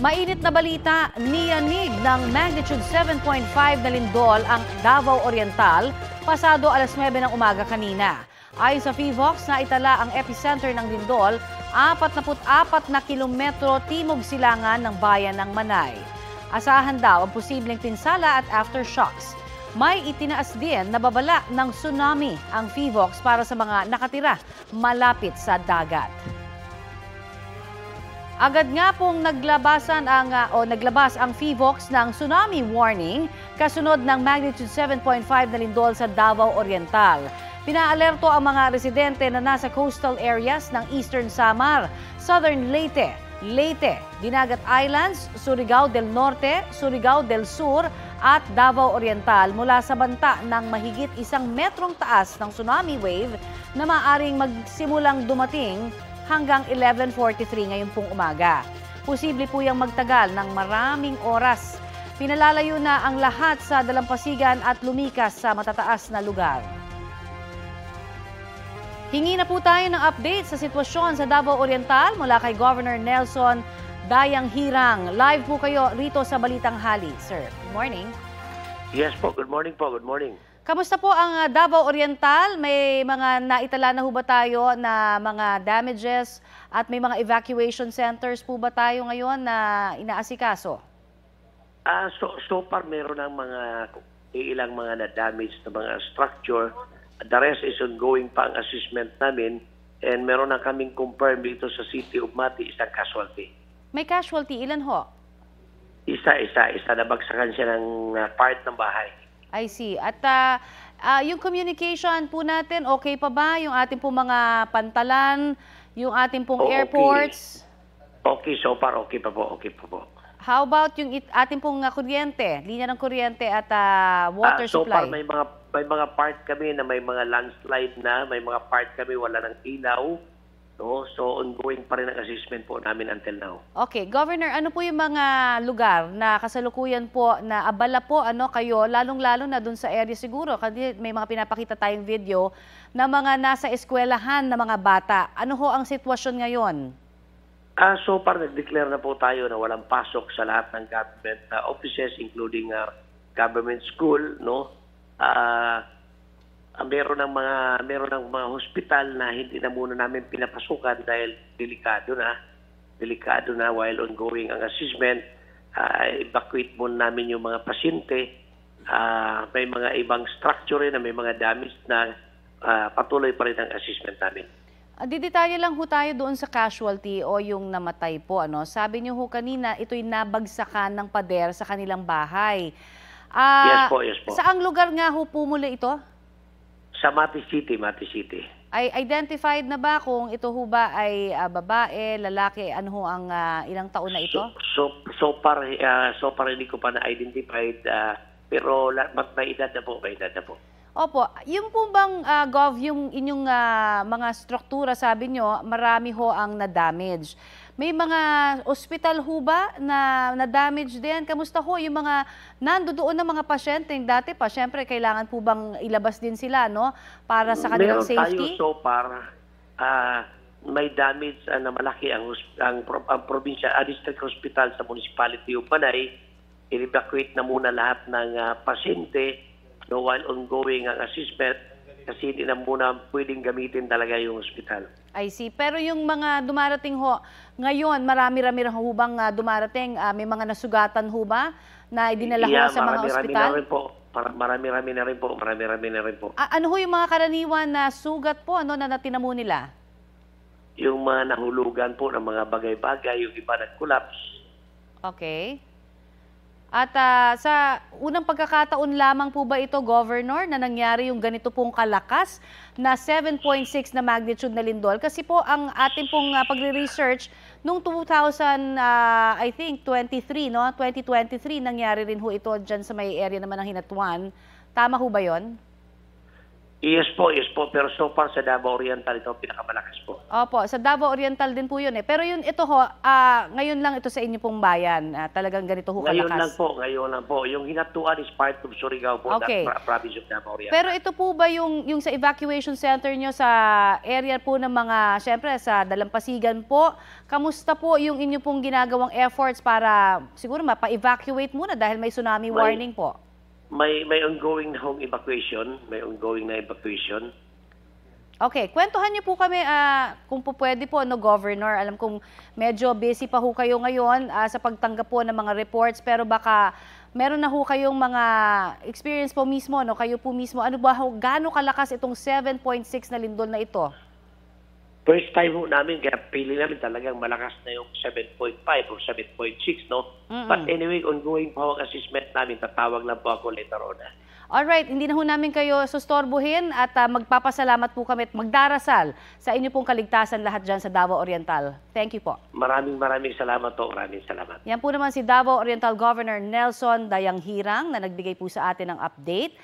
Mainit na balita, niyanig ng magnitude 7.5 na lindol ang Davao Oriental pasado alas 9 ng umaga kanina. Ayon sa PHIVOX, naitala ang epicenter ng lindol 44 na kilometro timog silangan ng bayan ng Manay. Asahan daw ang posibleng pinsala at aftershocks. May itinaas din na babala ng tsunami ang PHIVOX para sa mga nakatira malapit sa dagat. Agad nga pong naglabas ang PHIVOX ng tsunami warning kasunod ng magnitude 7.5 na lindol sa Davao Oriental. Pinaalerto ang mga residente na nasa coastal areas ng Eastern Samar, Southern Leyte, Dinagat Islands, Surigao del Norte, Surigao del Sur at Davao Oriental mula sa banta ng mahigit 1 metrong taas ng tsunami wave na maaaring magsimulang dumating hanggang 11:43 ngayon pong umaga. Posible po yung magtagal ng maraming oras. Pinalalayo na ang lahat sa dalampasigan at lumikas sa matataas na lugar. Hingi na po tayo ng update sa sitwasyon sa Davao Oriental mula kay Governor Nelson Dayang Hirang. Live po kayo rito sa Balitang Hali. Sir, good morning. Yes po, good morning po, good morning. Kamusta po ang Davao Oriental? May mga naitala na ho ba tayo na mga damages at may mga evacuation centers po ba tayo ngayon na inaasikaso? So far meron ng mga ilang mga na-damage na mga structure. The rest is ongoing pa ang assessment namin and meron na kaming confirm dito sa City of Mati isang casualty. May casualty, ilan ho? Isa, nabagsakan siya ng part ng bahay. I see. At yung communication po natin, okay pa ba? Yung ating pong mga pantalan, yung ating pong airports? Okay, so far okay pa po. How about yung ating pong kuryente, linya ng kuryente at water so supply? So far may mga part kami na may mga landslide na, may mga part kami wala ng ilaw. No? So ongoing pa rin ang assessment po namin until now. Okay, Governor, ano po yung mga lugar na kasalukuyan po na abala po kayo, lalong-lalo na dun sa area siguro, kasi may mga pinapakita tayong video na mga nasa eskwelahan na mga bata. Ano ho ang sitwasyon ngayon? So far nag-declare na po tayo na walang pasok sa lahat ng government offices including government school, no? Meron ng mga hospital na hindi na muna namin pinapasukan dahil delikado na while ongoing ang assessment. Evacuate muna namin yung mga pasyente. May mga ibang structure na may mga damage na patuloy pa rin ang assessment namin. Didetalye lang ho tayo doon sa casualty o yung namatay po. Sabi niyo ho kanina, ito'y nabagsakan ng pader sa kanilang bahay. Yes po. Saang lugar nga ho po mula ito? Sa Mati City. Ay identified na ba kung ito ho ba ay babae, lalaki, ano ho ang ilang taon na ito? So far hindi ko pa na-identified pero may edad na po. Opo, yung po bang Gov, yung inyong mga struktura, sabi nyo, marami ho ang na-damage. May mga ospital ho ba na na-damage din? Kamusta ho yung mga nandoon na mga pasyente? Dati pa, syempre, kailangan po bang ilabas din sila, no? Para sa kanilang safety? Meron tayo so far, may damage na malaki ang probinsya, district hospital sa municipality of Panay. I-evacuate na muna lahat ng pasyente. No, while ongoing ang assessment, kasi hindi na muna pwedeng gamitin talaga yung hospital. I see. Pero yung mga dumarating ho, ngayon, marami-rami ho bang dumarating? May mga nasugatan ho ba na idinala ho sa mga ospital? Marami-rami na rin po. Ano ho yung mga karaniwan na sugat po na natinamo nila? Yung mga nahulugan po ng mga bagay-bagay, yung iba nag-collapse. Okay. At sa unang pagkakataon lamang po ba ito, Governor, na nangyari yung ganito pong kalakas na 7.6 na magnitude na lindol? Kasi po ang ating pong pagre-research noong 2023, no? 2023, nangyari rin ho ito dyan sa may area naman ng Hinatuan. Tama ho ba yon? Yes po, yes po. Pero so far sa Davao Oriental, ito ang pinakamalakas po. Opo, sa Davao Oriental din po yun eh. Pero yun, ito ho, ngayon lang ito sa inyo pong bayan. Talagang ganito ho Ngayon lang kalakas. po, ngayon lang po. Yung hinatuan is part of Surigao po, Okay. that province of Davao Oriental. Pero ito po ba yung sa evacuation center nyo sa area po ng mga, syempre sa Dalampasigan po, kamusta po yung inyo pong ginagawang efforts para siguro mapa-evacuate muna dahil may tsunami warning po? May ongoing na hong evacuation. May ongoing na evacuation. Okay, kwentuhan niyo po kami kung po pwede po, no, Governor. Alam kong medyo busy pa ho kayo ngayon sa pagtanggap po ng mga reports, pero baka meron na ho kayong mga experience po mismo, no? Kayo po mismo, ano ba ho, gaano kalakas itong 7.6 na lindol na ito? First time ho namin, kaya pili namin talagang malakas na yung 7.5 or 7.6, no? But anyway, ongoing po ang assessment namin. Tatawag lang po ako later on. Alright, hindi na ho namin kayo sustorbohin at magpapasalamat po kami at magdarasal sa inyo pong kaligtasan lahat dyan sa Davao Oriental. Thank you po. Maraming salamat po. Maraming salamat. Yan po naman si Davao Oriental Governor Nelson Dayanghirang na nagbigay po sa atin ng update.